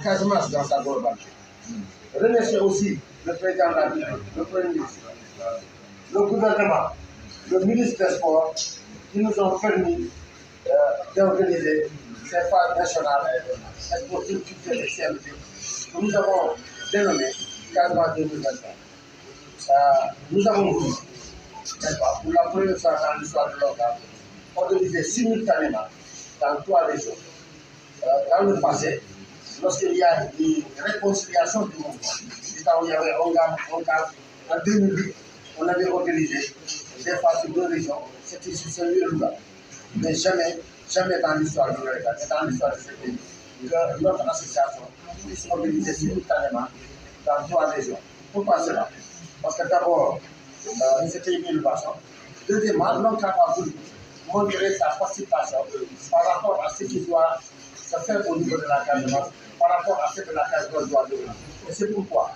Casamance dans sa globalité. Remercier aussi le président de la République, le Premier ministre, le gouvernement, le ministre des Sports qui nous ont permis d'organiser ces phases nationales sportives culturelles et scientifiques que nous avons dénommées Casamance 2025. Nous avons voulu, pour la première fois dans l'histoire de l'organe, organiser simultanément dans 3 régions. Dans le passé, lorsqu'il y a une réconciliation du mouvement, quand il y avait en 2008, on avait organisé des fois sur 2 régions, c'était sur ce lieu-là. Mais jamais dans l'histoire de l'organe, dans l'histoire de ce pays, que notre association puisse organiser simultanément dans 3 régions. Pourquoi cela? Parce que d'abord, c'était une innovation. Deuxièmement, l'ONCAV a voulu montrer sa participation par rapport à ce qui doit se faire au niveau de la Casamance, par rapport à ce que la Casamance doit devenir. Et c'est pourquoi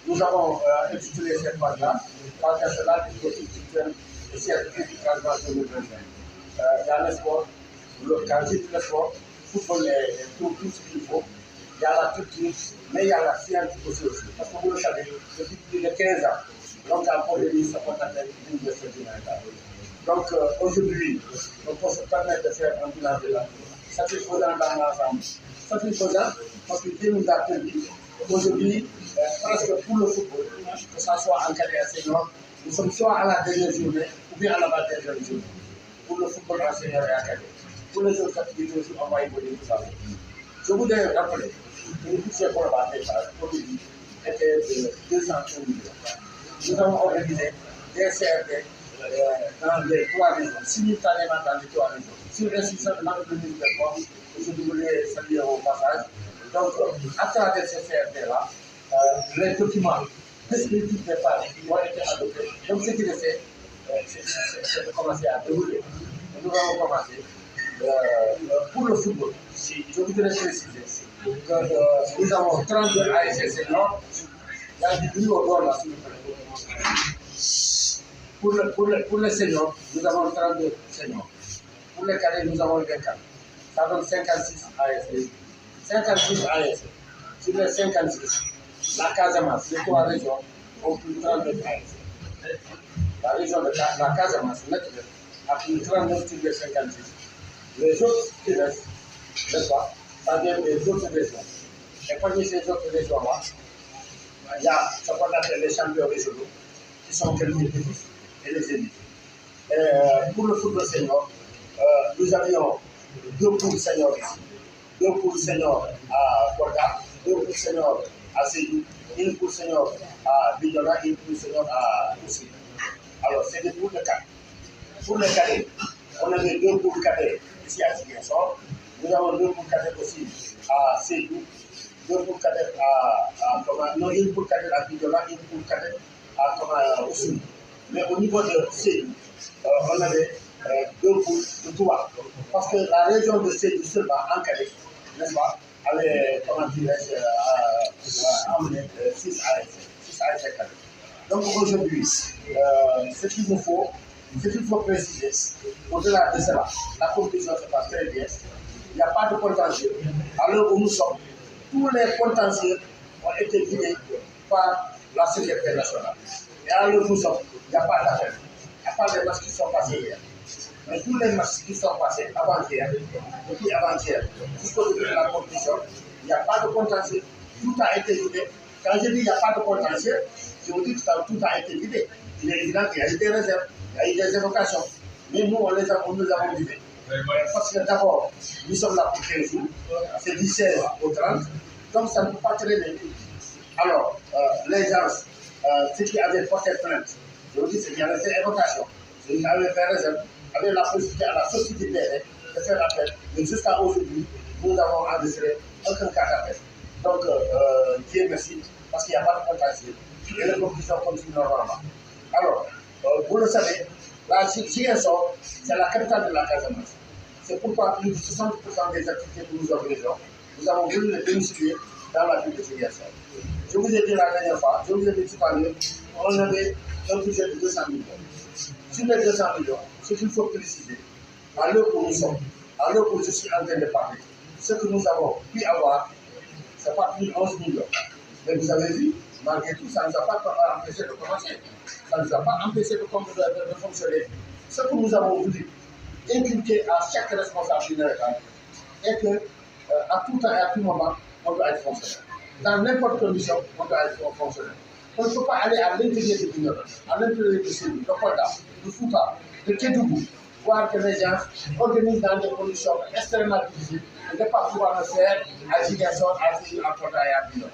nous avons intitulé cette page-là, Page nationale du côté culturel et scientifique du Casamance 2025. Il y a le sport, quand je dis le sport, football et tout ce qu'il faut. Il y a la culture, mais il y a la science aussi. Parce que vous le savez, depuis plus de 15 ans, l'ONCAV organise ce qu'on appelle l'université humanitaire. Donc aujourd'hui, on peut se permettre de faire un bilan de là, satisfaisant dans l'ensemble. Satisfaisant parce que Dieu nous a permis aujourd'hui, presque pour le football, que ça soit en cadre enseignant, nous sommes soit à la dernière journée ou bien à l'avant-dernière journée. Pour le football enseignant et académique. Pour les autres activités aussi, on va évoluer tout ça. Je voudrais rappeler que le budget pour la aujourd'hui était de 230 millions. Nous avons organisé des CRD dans les 3 régions, simultanément dans les 3 régions. Sur l'institution de notre ministre des Sports, je voulais saluer au passage. Donc, à travers ces CRD-là, les documents descriptifs des phases ont été adoptés. Donc, ce qui est fait, c'est de commencer à dérouler. Nous avons commencé pour le football. Je voudrais préciser que nous avons 32 ASC seniors. Il y a du bleu au bord là, s'il vous plaît. Pour les seniors, nous avons 32 seniors. Pour les cadets, nous avons 24. Ça donne 56 ASC. 56 ASC. Sur les 56, la Casamance, les 3 régions, ont plus de 32 ASC. La région de la Casamance, a plus de 39 sur les 56. Les autres qui restent, n'est-ce pas, ça vient des autres régions. Et parmi ces autres régions-là, il y a ce qu'on appelle les champions régionaux, qui sont les petits et les élites. Pour le football senior, nous avions 2 poules seniors ici, 2 poules seniors à Korda, 2 poules seniors à Sédou, 1 poule senior à Bidona et 1 poule senior à Moussi. Alors, c'est des poules de 4. Pour les cadets, on avait 2 poules cadets ici à Ziguinchor. Nous avons 2 poules cadets aussi à Sédou, 2 poules cadets non, 1 poule cadette à Bidona, 1 poule cadette à Oussou. Mais au niveau de Sédou, on avait 2 poules de 3. Parce que la région de Sédou seulement en cadet, n'est-ce pas, avait, comment dirais-je, amené 6 ASC cadets. Donc aujourd'hui, ce qu'il faut préciser, au-delà de cela, la compétition se passe très bien. Il n'y a pas de contentieux. À l'heure où nous sommes, tous les contentieux ont été guidés par la sécurité nationale. Et à l'heure où nous sommes, il n'y a pas d'affaire. Il n'y a pas de matchs qui sont passés hier. Mais tous les matchs qui sont passés avant-hier, depuis avant-hier, jusqu'au début de la compétition, il n'y a pas de contentieux. Tout a été guidé. Quand je dis qu'il n'y a pas de contentieux, je vous dis que tout a été guidé. Il est évident qu'il y a eu des réserves, il y a eu des évocations. Mais nous, nous avons guidés. Parce que d'abord, nous sommes là pour 15 jours, c'est du 16 au 30, donc ça ne peut pas traîner. Alors, les gens, ceux qui avaient porté plainte, je vous dis, c'est qu'il y avait fait évocation, ceux qui avaient fait réserve, avaient la possibilité à la société de faire appel. Mais jusqu'à aujourd'hui, nous avons enregistré aucun cas d'appel. Donc, Dieu merci, parce qu'il n'y a pas de contentieux. Et les compétitions continuent normalement. Alors, vous le savez, la Ziguinchor, c'est la capitale de la Casamance. C'est pourquoi plus de 60% des activités que nous organisons, nous avons voulu les domicilier dans la ville de Ziguinchor. Je vous ai dit la dernière fois, je vous ai dit tout à l'heure, on avait un budget de 200 millions. Sur les 200 millions, ce qu'il faut préciser, à l'heure où nous sommes, à l'heure où je suis en train de parler, ce que nous avons pu avoir, c'est pas plus 11 millions. Mais vous avez vu, malgré tout, ça ne nous a pas empêché de commencer. Ça ne nous a pas empêché de fonctionner. Ce que nous avons voulu inculquer à chaque responsable général est que à tout temps et à tout moment, on doit être fonctionnaire. Dans n'importe quelle condition, on doit être fonctionnaire. On ne peut pas aller à l'intérieur de l'Union, à l'intérieur du Sénégal, de Kolda, de Fouta, de Kédougou, voir que les gens organisent dans des conditions extrêmement difficiles et ne pas pouvoir le faire à Ziguinchor, à Sédhiou, à Kolda et à Bignona.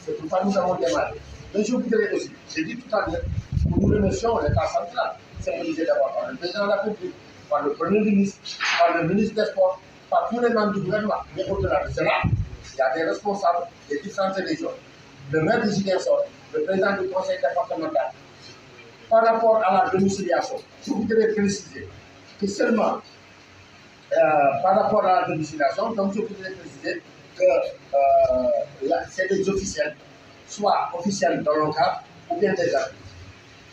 C'est pourquoi nous avons démarré. Mais je voudrais aussi, j'ai dit tout à l'heure, que nous remercions l'État central, symbolisé d'abord par le président de la République, par le Premier ministre, par le ministre des Sports, par tous les membres du gouvernement. Mais au-delà de cela, il y a des responsables des différentes régions, le maire de Ziguinchor, le président du conseil départemental. Par rapport à la domiciliation, je voudrais préciser que seulement par rapport à la domiciliation, donc je voudrais préciser que c'est des officiels, soit officiels dans le cadre ou bien des arbitres.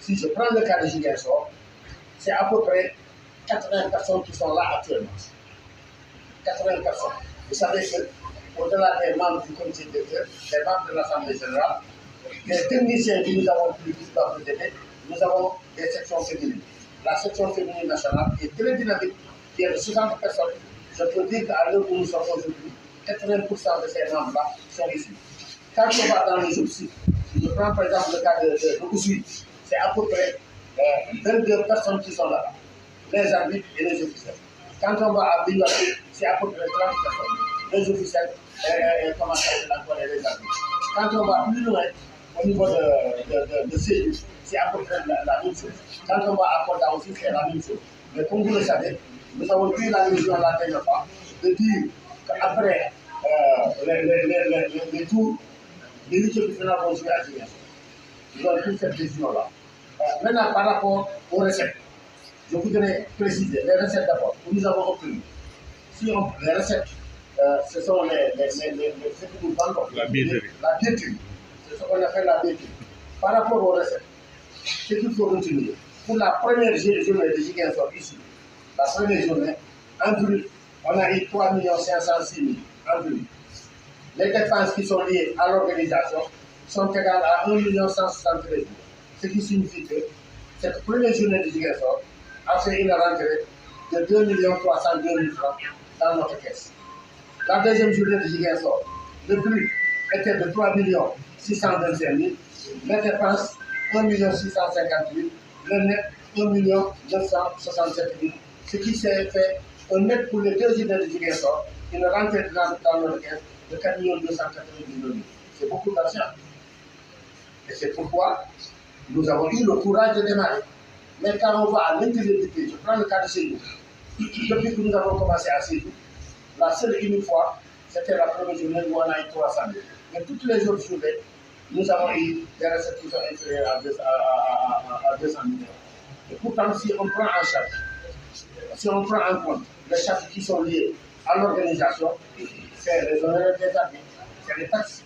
Si je prends le cas de Ziguinchor, c'est à peu près 80 personnes qui sont là actuellement. 80 personnes. Vous savez qu'au-delà des membres du comité directeur, des membres de l'Assemblée générale, les techniciens que nous avons pu aider, nous avons des sections féminines. La section féminine nationale est très dynamique, qui est de 60 personnes. Je peux dire qu'à l'heure où nous sommes aujourd'hui, 80% de ces membres-là sont ici. Quand on va dans les autres sites, je prends par exemple le cas de Oussouy, c'est à peu près 22 personnes qui sont là, les arbitres et les officiels. Quand on va à Bignona, c'est à peu près 30 personnes, les officiels et comment ça s'appelle les arbitres. Quand on va plus loin, au niveau de Sédhiou, c'est à peu près la même chose. Quand on va à Kolda aussi, c'est la même chose. Mais comme vous le savez, nous avons pris la décision la dernière fois de dire qu'après les tours, les luttes du final vont jouer à Ziguinchor. Nous avons pris cette décision-là. Maintenant, par rapport aux recettes, je voudrais préciser les recettes d'abord que nous avons obtenues. Si les recettes, ce sont ce que nous vendons. La billetterie. La billetterie. C'est ce qu'on appelle la billetterie. Par rapport aux recettes, ce qu'il faut retenir, pour la première journée de Ziguinchor ici, la première journée, en brut, on a eu 3 506 000 en brut. Les dépenses qui sont liées à l'organisation sont égales à 1 173 000. Ce qui signifie que cette première journée de Ziguinchor a fait une rentrée de 2 302 000 francs dans notre caisse. La deuxième journée de Ziguinchor, le brut était de 3 625 000, les dépenses 1 650 000, le net 1 967 000, ce qui s'est fait un net pour les deux journées de Ziguinchor, une rentrée dans notre caisse de 4 299 000. C'est beaucoup d'argent. Et c'est pourquoi nous avons eu le courage de démarrer. Mais quand on va à l'intérieur du pays, je prends le cas de Sédhiou. Depuis que nous avons commencé à Sédhiou, la seule et unique fois, c'était la première journée où on a eu 300 000. Mais toutes les autres journées, nous avons eu des recettes qui sont inférieures à 200 millions. Et pourtant, si on prend en charge, si on prend en compte les charges qui sont liées à l'organisation, c'est les honoraires des arbitres, c'est les taxes.